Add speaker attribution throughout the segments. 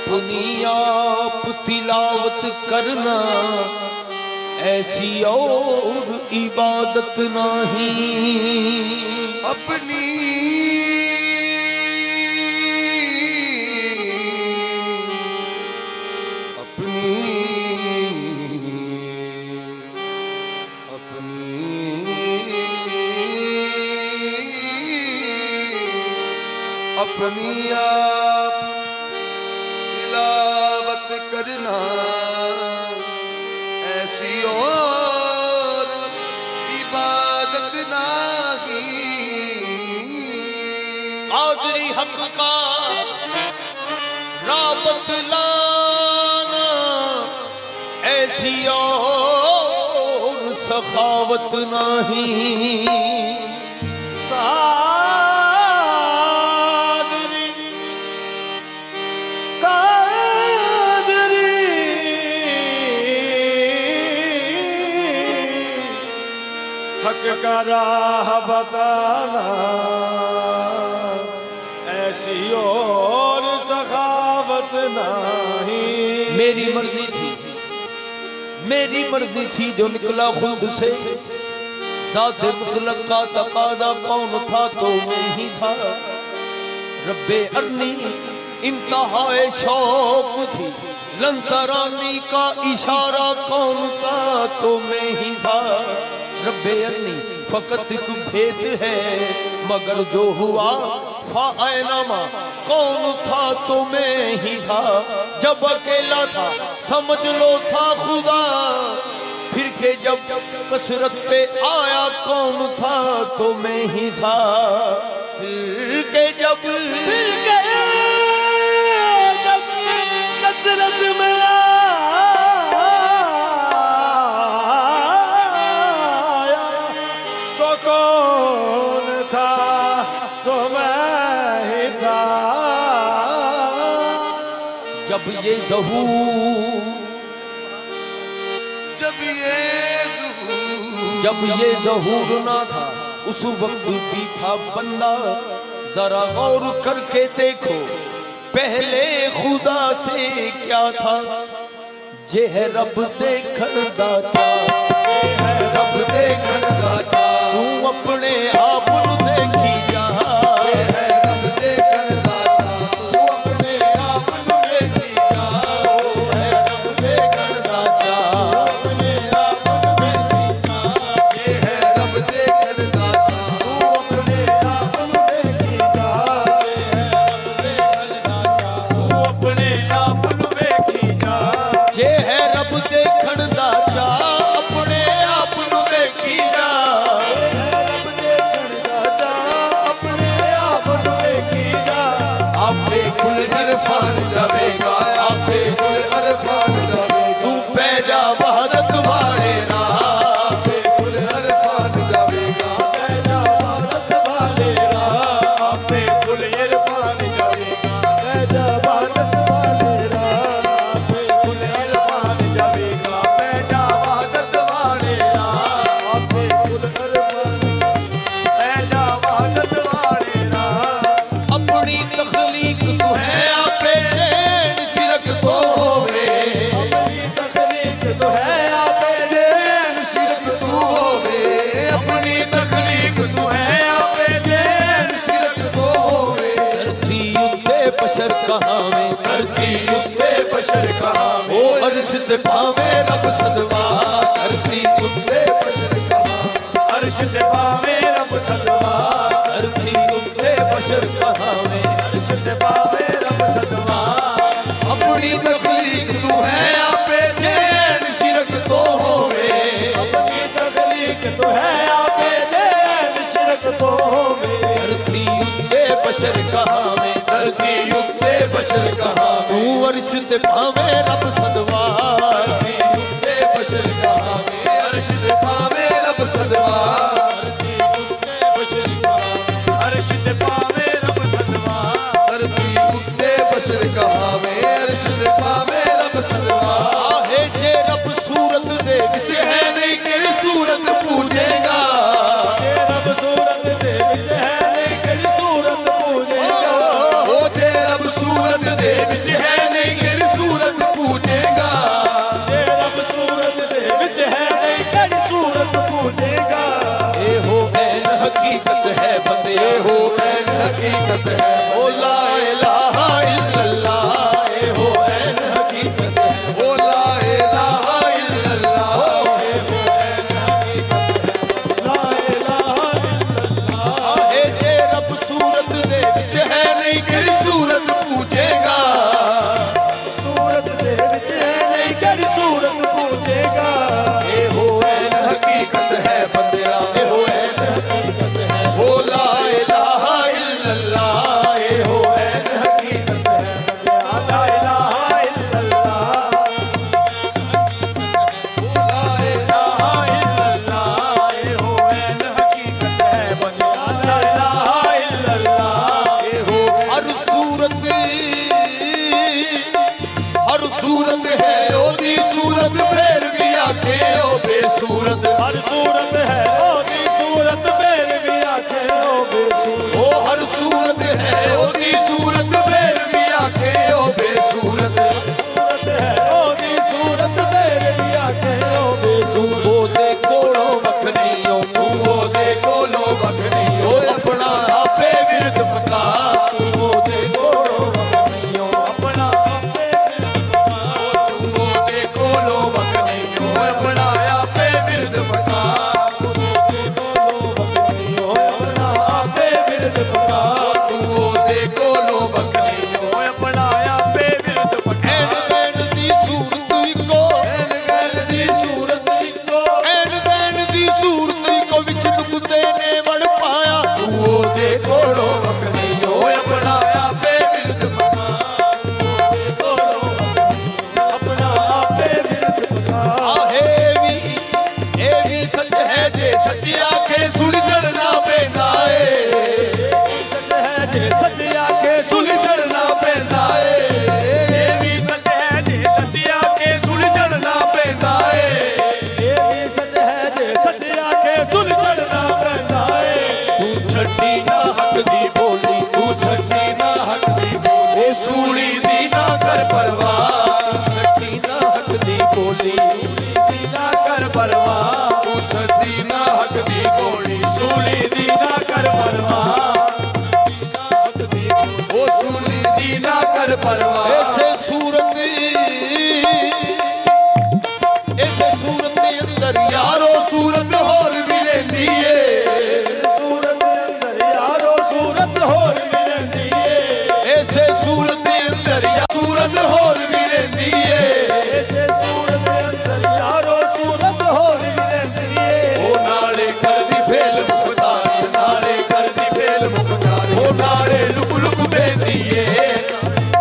Speaker 1: अपनी आप तिलावत करना ऐसी और इबादत नहीं।
Speaker 2: अपनी अपनी अपनी आप तिलावत करना ऐसी और इबादत नहीं।
Speaker 1: कादरी हक का राबत लाना ऐसी और सखावत नहीं।
Speaker 3: हक का राह बताना ऐसी और सखावत नहीं।
Speaker 1: मेरी मर्जी थी जो निकला खुद से। ज़ात मुतलक का तकादा कौन था तो मैं ही था। रब्बे अरनी इंतहाए शौक थी। लंतरानी का इशारा कौन था तो मैं ही था। रब्बे अरनी फकत एक भेद है मगर जो हुआ फायनामा कौन था तो मैं ही था। जब अकेला था समझ लो था खुदा। फिर के जब कसरत पे आया कौन था तो मैं ही था। फिर के जब
Speaker 3: कसरत में आया तो कौन था तो मैं ही था।
Speaker 1: जब ये ज़हूर ना था उस वक्त भी था बंदा। जरा गौर करके देखो पहले खुदा से क्या था। जे है रब देखण दाता,
Speaker 2: रब देखण दाता,
Speaker 1: तू अपने आप नू देखी जा।
Speaker 2: रब देखण दाता, तू अपने आप नू देखी जा। रब देखण दाता, अपने आप नू देखी जा। ये है रब देखण दाता, तू अपने आप नू देखी जा। ये है रब देखण दाता, अपने आप नू देखी जा। ये है रब देखण दाता, अपने आप नू देखी जा। आपे कुल इरफान जावेगा, आपे कुल इरफान जावेगा। तू पै जा वहदत वाले रा, आपे कुल इरफान जावेगा, पै जा वहदत वाले रा। आपे कुल इरफान जावेगा, पै जा वहदत वाले रा। आपे कुल इरफान जावेगा, पै जा वहदत वाले रा। आपे कुल इरफान पै जा वहदत वाले रा।
Speaker 1: अपनी तखलीक तू है आपे चैन शिरक तो होवे।
Speaker 2: अपनी तखलीक तो है आपे जैन शिरक तू होवे। अपनी तखलीक तो है आपे जैन शिरक तो होवे।
Speaker 1: धरती उत्ते बशर कहाँ में,
Speaker 2: धरती उत्ते बशर कहाँ में,
Speaker 1: ओ अर्श ते पावे रब सदवा।
Speaker 2: धरती उत्ते बशर कहाँ, अर्श ते पावे रब सदवा।
Speaker 1: धरती उत्ते बशर कहाँ में,
Speaker 2: अर्श ते पावे रब सदवा। अपनी तखलीक तू है आपे जैन शिरक तो होवे। अपनी तखलीक तो है आपे जैन शिरक तो होवे।
Speaker 1: धरती उत्ते बशर कहाँ में,
Speaker 2: धरती उत्ते बशर कहाँ में,
Speaker 1: तू अर्श ते पावे रब सदवा।
Speaker 2: धरती उत्ते बशर कहाँ में, अर्श ते पावे रब सदवा। धरती उत्ते बशर कहाँ में, अर्श ते पावे रब सदवा। धरती उत्ते बशर कहाँ में, अर्श ते पावे रब सदवा।
Speaker 1: आहे जे रब सूरत दे विच
Speaker 2: है नहीं केड़ी सूरत पूजेगा। जे रब सूरत दे विच है नहीं केड़ी सूरत पूजेगा। ओ जे रब सूरत दे विच है नहीं
Speaker 1: है बंदे हो ऐन हकीकत है ओ ला इलाहा इल्लल्लाह ए हो ऐन हकीकत है
Speaker 2: ओ ला इलाहा इल्लल्लाह ला इलाहा इल्लल्लाह
Speaker 1: आहे जे रब सूरत दे विच है नहीं किहड़ी सूरत पूजेगा
Speaker 2: सूरत दे विच है नहीं किहड़ी सूरत पूजेगा
Speaker 1: ए हो ऐन हकीकत है बंदिया ए हो ऐन हकीकत है ओ ला इलाहा इल्लल्लाह ए हो ऐन हकीकत है
Speaker 2: ला इलाहा इल्लल्लाह ला इलाहा इल्लल्लाह ए हो ऐन हकीकत है बंदिया ला इलाहा इल्लल्लाह ए हो
Speaker 1: हर सूरत है ओदी सूरत फिर भी आखे ओ बेसूरत
Speaker 3: हर सूरत है ओदी सूरत फिर भी आखे ओ बेसूरत
Speaker 1: ओ हर सूरत है ओदी सूरत फिर भी आखे ओ बेसूरत
Speaker 2: सूरत है ओदी सूरत फिर भी आखे ओ बेसूरत
Speaker 1: तू ओदे कोलों वख नहीं ओ तू ओदे कोलों वख नहीं ओ अपना आपे विरद पका तू ओदे कोलों वख नहीं ओ
Speaker 2: अपना आपे
Speaker 1: तू ओदे कोलों वख नहीं ओ अपना आपे विरद पका
Speaker 2: अपना आपे बिरद पका
Speaker 1: तू ओदे कोलों वख नहीं ओ
Speaker 2: अपना आपे बिरद पका
Speaker 1: ऐन वैन दी सूरत इको
Speaker 2: ऐन गैल दी सूरत इको
Speaker 1: ऐन वैन दी सूरत इको विच नुकते ने वड़ पाया तू ओदे कोलों वख नहीं ओ अपना आपे विरद पका
Speaker 2: अपना आपे बिरद पका
Speaker 1: आहे भी ए भी सच है जे सच आखे सुन चढ़ना पैंदा ए
Speaker 3: सच है जे सच आखे
Speaker 1: सुन चढ़ना पैंदा ए ए भी सच है जे सच आखे सुन चढ़ना पैंदा ए
Speaker 3: ये भी सच है जे सच आखे सुन
Speaker 2: चढ़ना पैंदा है
Speaker 1: तू छड्डी ना हक दी बोली तू छड्डी ना हक दी बोली ओ सूली दी ना कर परवाह तू छड्डी ना हक दी बोली
Speaker 2: दी ना कर परवाह
Speaker 1: तू छड्डी ना हक दी बोली
Speaker 2: सूली दी ना कर परवाह
Speaker 1: ओ सूली दी ना कर परवाह ऐसे सूरत अंदर यारो सूरत होर भी रहंदी ए
Speaker 2: सूरत अंदर यारो सूरत होर भी रहंदी है
Speaker 1: ऐसे सूरत अंदर सूरत होर भी रहंदी ए
Speaker 2: ऐसे सूरत अंदर यारो सूरत होर भी रहंदी है
Speaker 1: ओ नाले कर दी फेल मुखतारी नाले कर दी फेल मुखतारी ओ नाले लुक लुक बेंदी ए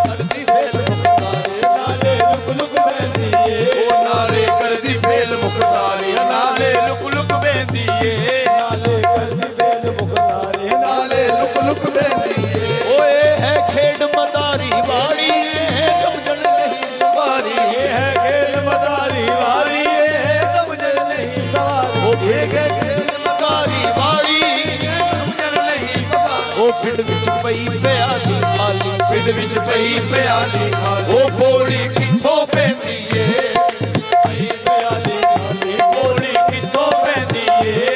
Speaker 1: कर दी फेल मुखतारी
Speaker 2: नाले लुक लुक बहंदी है
Speaker 1: ओ नाले कर दी फेल मुखतारी नाले लुक लुक बेंदी ए
Speaker 2: नाले कर दी बेल मुखतारे नाले लुक लुक बहंदी है
Speaker 1: ओए है खेड मदारी वाली ए समझण नहीं सवारी
Speaker 2: ये है खेल मदारी वाली ये है समझ नहीं सवारी
Speaker 1: ओ खेड मदारी वाली समझण नहीं सवारी ओ पिंड विच पई पियाली खाली पिंड विच पई पियाली खाली ओ बोली किथों पैंदी ए
Speaker 2: पई प्याली खाली बोली किथों बहंदी है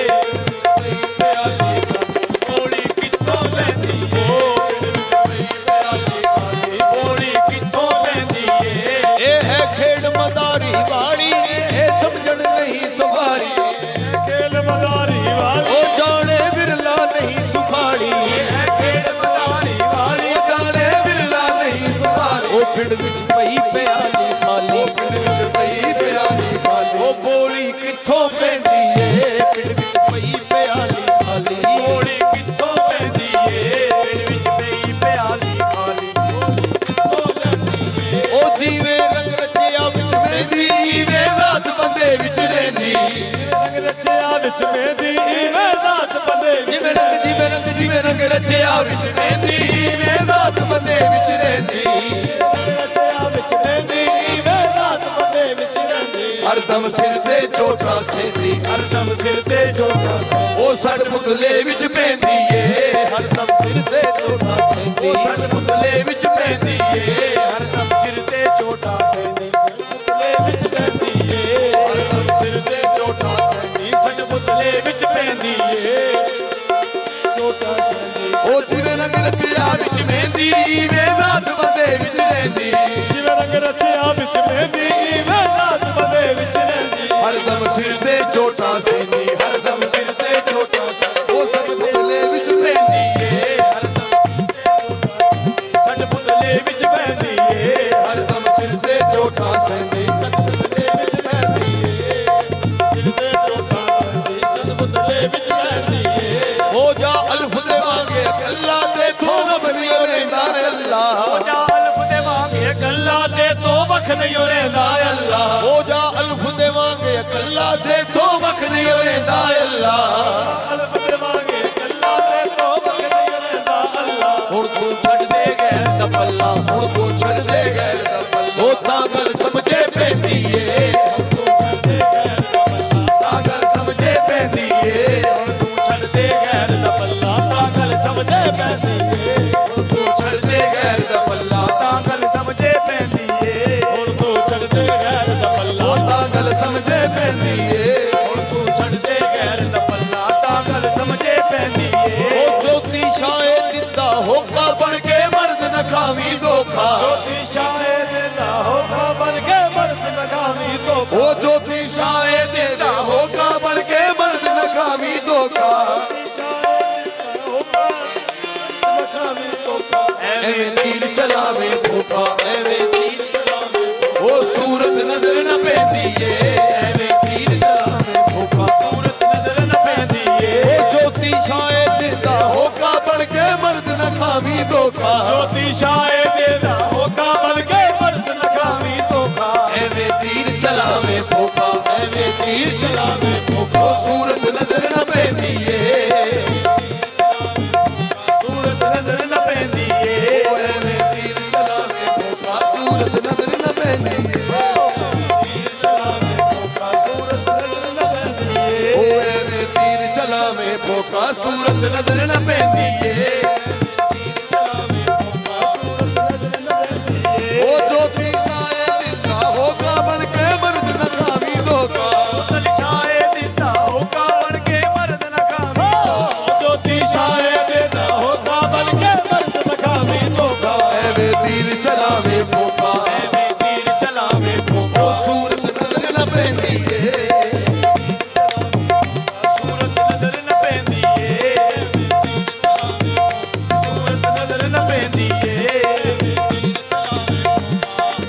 Speaker 2: पई प्याली खाली बोली किथों बहंदी है पई प्याली खाली बोली किथों बहंदी है
Speaker 1: ए है खेड मदारी वाली ए समझण नहीं सवारी
Speaker 2: खेल मदारी वाली
Speaker 1: ओ जाने बिरला नहीं सुखाड़ी
Speaker 2: है खेल मदारी वाली
Speaker 1: जाने बिरला नहीं सुखाड़ी ओ पिंड विच पई पियाली खाली
Speaker 2: पिंड विच पई प्याली खाली
Speaker 1: ओ बोली किथों पैंदी ए पिंड विच पई पियाली खाली
Speaker 2: बोली किथों बहंदी है पिंड विच पई प्याली खाली बोली किथों बहंदी है
Speaker 1: ओ जीवे रंग रचिया विच मेहंदी वे रात बंदे विच रहंदी
Speaker 3: रंग रचिया विच मेहंदी इवे जात बंदे
Speaker 1: जिवे रंग रचिया विच मेहंदी वे रात बंदे विच रहंदी
Speaker 3: रचिया विच मेहंदी इवे जात बंदे विच रहंदी
Speaker 1: हरदम सिर ते चोटा सेंदी
Speaker 2: हरदम सिर ते चोटा से
Speaker 1: ओ सड़ पुतले विच पैंदी ए हरदम सिर ते चोटा सेंदी
Speaker 2: ओ सड़ पुतले विच पैंदी है हरदम सिर ते चोटा से पुतले विच पैंदी है हरदम सिर ते चोटा से सड़ पुतले विच पैंदी है ਝੋਟਾ ਸੈਂਦੀ
Speaker 3: ਉਹ ਜਿਵੇਂ ਰੰਗ ਰਚਿਆ ਵਿੱਚ ਮਹਿੰਦੀ ਵੇ ਜ਼ਾਤ ਬੰਦੇ ਵਿੱਚ ਰਹਿੰਦੀ
Speaker 2: ਜਿਵੇਂ ਰੰਗ ਰਚਿਆ ਵਿੱਚ ਮਹਿੰਦੀ ਵੇ ਜ਼ਾਤ ਬੰਦੇ ਵਿੱਚ ਰਹਿੰਦੀ
Speaker 3: ਹਰਦਮ ਸਿਰ ਤੇ ਝੋਟਾ ਸੈਂਦੀ ਹਰਦਮ ਸਿਰ ਤੇ ਝੋਟਾ ਉਹ ਸਭ ਪੁਤਲੇ ਵਿੱਚ ਬਹਿੰਦੀ ਏ
Speaker 2: ਸਾਡੇ ਪੁਤਲੇ ਵਿੱਚ ਬਹਿੰਦੀ ਏ
Speaker 3: ਹਰਦਮ ਸਿਰ ਤੇ ਝੋਟਾ ਸੈਂਦੀ
Speaker 2: ਸਾਡੇ ਪੁਤਲੇ ਵਿੱਚ ਬਹਿੰਦੀ ਏ ਸਿਰ ਤੇ ਝੋਟਾ ਸੈਂਦੀ ਸਾਡੇ ਪੁਤਲੇ ਵਿੱਚ ਬਹਿੰਦੀ ਏ
Speaker 1: ਹੋ ਜਾ ਅਲਫ ਦੇਵਾਂਗੇ
Speaker 3: ਗੱਲਾਂ ਤੇ ਥੋਂ ਬਣੀ ਰਹਿੰਦਾ ਅੱਲਾ
Speaker 2: ਹੋ ਜਾ ਅਲਫ ਦੇਵਾਂਗੇ ਗੱਲਾਂ ਤੇ ਤੋਂ ਵਖ ਨਹੀਂ ਰਹਿੰਦਾ ਅੱਲਾ
Speaker 1: ਹੋ ਜਾ ਅਲਫ ਦੇਵਾਂਗੇ ਕੱਲਾ
Speaker 3: ਤੇ ਥੋਂ ਵਖ ਨਹੀਂ ਰਹਿੰਦਾ ਅੱਲਾ
Speaker 2: ਅਲਫ ਦੇਵਾਂਗੇ ਗੱਲਾਂ ਤੇ ਤੋਂ ਵਖ ਨਹੀਂ ਰਹਿੰਦਾ ਅੱਲਾ
Speaker 1: ਹੁਣ ਤੂੰ ਛੱਡ ਦੇ ਗੈਰ ਦਾ ਪੱਲਾ ਹੁਣ ਤੂੰ ਛੱਡ ਦੇ
Speaker 3: ਗੈਰ ਦਾ ਪੱਲਾ
Speaker 1: ਉਹ ਤਾਂ ਗੱਲ ਸਮਝੇ ਪੈਂਦੀ ਏ
Speaker 3: ਤਾਂ ਗੱਲ ਸਮਝੇ ਪੈਂਦੀ ਏ
Speaker 2: ਹੁਣ ਤੂੰ ਛੱਡ ਦੇ ਗੈਰ ਦਾ ਪੱਲਾ ਤਾਂ ਗੱਲ ਸਮਝੇ ਪੈਂਦੀ ਏ
Speaker 3: ਤੂੰ ਛੱਡ ਦੇ ਗੈਰ ਦਾ ਪੱਲਾ
Speaker 2: ਤਾਂ ਗੱਲ ਸਮਝੇ ਪੈਂਦੀ ਏ ਹੁਣ ਤੂੰ ਛੱਡ ਦੇ ਗੈਰ ਦਾ ਪੱਲਾ
Speaker 3: ਤਾਂ ਗੱਲ ਸਮਝੇ ਪੈਂਦੀ ਏ
Speaker 2: ਹੁਣ ਤੂੰ ਛੱਡ ਦੇ ਗੈਰ ਦਾ ਪੱਲਾ ਤਾਂ ਗੱਲ ਸਮਝੇ ਪੈਂਦੀ ਏ
Speaker 1: ਉਹ ਜੋਤੀ ਸ਼ਾਏ ਦਿੰਦਾ ਹੋਕਾ
Speaker 3: ਬਣ ਕੇ ਮਰਦ ਨਾ ਖਾਵੀਂ ਧੋਖਾ
Speaker 2: ਜੋਤੀ ਸ਼ਾਇਰ ਦਾ ਹੋਕਾ ਬਣ ਕੇ ਮਰਦ ਨਗਾਮੀ ਧੋਖਾ
Speaker 3: ਉਹ ਜੋਤੀ ਸ਼ਾਏ ਦੇਦਾ ਹੋਕਾ ਬਣ ਕੇ ਮਰਦ ਨਾ ਖਾਵੀਂ ਧੋਖਾ
Speaker 1: ਐਵੇਂ ਤੀਰ
Speaker 3: ਚਲਾਵੇ ਭੋਪਾ
Speaker 1: ਐਵੇਂ ਤੀਰ ਚਲਾਵੇ
Speaker 3: ਉਹ ਸੂਰਤ ਨਜ਼ਰ ਨਾ ਪੈਂਦੀ ਏ
Speaker 1: ਐਵੇਂ ਤੀਰ ਚਲਾਵੇ
Speaker 3: ਭੋਪਾ
Speaker 2: ਸੂਰਤ ਨਜ਼ਰ ਨਾ ਪੈਂਦੀ ਏ
Speaker 1: ਉਹ ਜੋਤੀ ਸ਼ਾਏ ਦਿੰਦਾ
Speaker 3: ਹੋਕਾ ਬਣ ਕੇ ਮਰਦ ਨਾ ਖਾਵੀਂ ਧੋਖਾ
Speaker 2: ਜੋਤੀ ਸ਼ਾਇਰ ਦਾ ਹੋਕਾ ਬਣ ਕੇ ਮਰਦ ਨਗਾਮੀ ਧੋਖਾ
Speaker 1: ਐਵੇਂ ਤੀਰ ਚਲਾਵੇ ਭੋਪਾ ਐਵੇਂ ਤੀਰ ਚਲਾਵੇ ਭੋਪਾ
Speaker 3: ਉਹ ਸੂਰਤ ਨਜ਼ਰ ਨਾ ਪੈਂਦੀ ਏ
Speaker 2: ਸੂਰਤ ਨਜ਼ਰ ਨਾ ਪੈਂਦੀ ਏ
Speaker 3: ਉਹ ਐਵੇਂ ਤੀਰ ਚਲਾਵੇ ਭੋਪਾ ਸੂਰਤ ਨਜ਼ਰ ਨਾ ਪੈਂਦੀ ਏ
Speaker 2: ਤੀਰ ਚਲਾਵੇ ਧੋਖਾ ਸੂਰਤ ਨਜ਼ਰ ਨਾ ਪੈਂਦੀ ਏ
Speaker 3: ਉਹ ਐਵੇਂ ਤੀਰ ਚਲਾਵੇ ਭੋਪਾ ਸੂਰਤ ਨਜ਼ਰ ਨਾ ਪੈਂਦੀ ਏ
Speaker 2: ਤੀਰ ਚਲਾਵੇ ਧੋਖਾ ਸੂਰਤ ਨਜ਼ਰ ਨਾ ਪੈਂਦੀ ਏ
Speaker 3: ਉਹ ਜੋਤੀ ਸ਼ਾਏ ਦਿੰਦਾ ਹੋਕਾ ਬਣ ਕੇ ਮਰਦ ਨਾ ਖਾਵੀਂ ਧੋਖਾ
Speaker 2: ਜੋਤੀ ਸ਼ਾਇਰ ਦਾ ਹੋਕਾ ਬਣ ਕੇ ਮਰਦ ਨਗਾਮੀ ਜੋਤੀ ਸ਼ਾਇਰ ਦਾ ਹੋਕਾ ਬਣ ਕੇ ਮਰਦ ਨਗਾਮੀ ਧੋਖਾ
Speaker 3: ਐਵੇਂ ਤੀਰ ਚਲਾਵੇ ਭੋਪਾ
Speaker 2: ਐਵੇਂ ਤੀਰ ਚਲਾਵੇ ਧੋਖਾ
Speaker 3: ਉਹ ਸੂਰਤ ਨਜ਼ਰ ਨਾ ਪੈਂਦੀ ਏ
Speaker 2: ਸੂਰਤ ਨਜ਼ਰ ਨਾ ਪੈਂਦੀ ਏ ਸੂਰਤ ਨਜ਼ਰ ਨਾ ਪੈਂਦੀ ਏ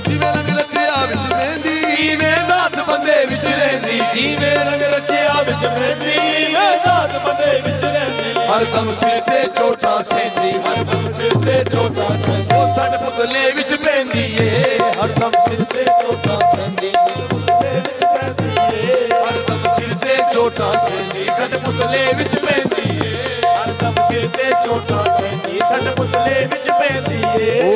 Speaker 3: ਜਿਵੇਂ ਰੰਗ ਰਚਿਆ ਵਿੱਚ ਮਹਿੰਦੀ ਵੇ ਜ਼ਾਤ ਬੰਦੇ ਵਿੱਚ ਰਹਿੰਦੀ
Speaker 2: ਜਿਵੇਂ ਰੰਗ ਰਚਿਆ ਵਿੱਚ ਮਹਿੰਦੀ ਮੈਂ ਜ਼ਾਤ ਬੰਦੇ ਵਿੱਚ ਰਹਿੰਦੀ
Speaker 3: ਹਰਦਮ ਸਿਰ ਤੇ ਝੋਟਾ ਸੈਂਦੀ ਹਰਦਮ ਸਿਰ ਤੇ ਝੋਟਾ ਸੈਂਦੀ ਉਹ ਸਾਡੇ ਪੁਤਲੇ ਵਿੱਚ ਪੈਂਦੀ ਏ
Speaker 1: ਹਰਦਮ ਸਿਰ ਤੇ ਝੋਟਾ ਸੈਂਦੀ
Speaker 2: ਪੁਤਲੇ ਵਿੱਚ ਪੈਂਦੀ ਏ
Speaker 3: ਹਰਦਮ ਸਿਰ ਤੇ ਝੋਟਾ ਸੈਂਦੀ
Speaker 2: ਸਾਡੇ ਪੁਤਲੇ ਵਿੱਚ ਪੈਂਦੀ ਏ ਹਰਦਮ ਸਿਰ ਤੇ ਝੋਟਾ ਸੈਂਦੀ ਸਾਡੇ ਪੁਤਲੇ ਵਿੱਚ ਪੈਂਦੀ ਏ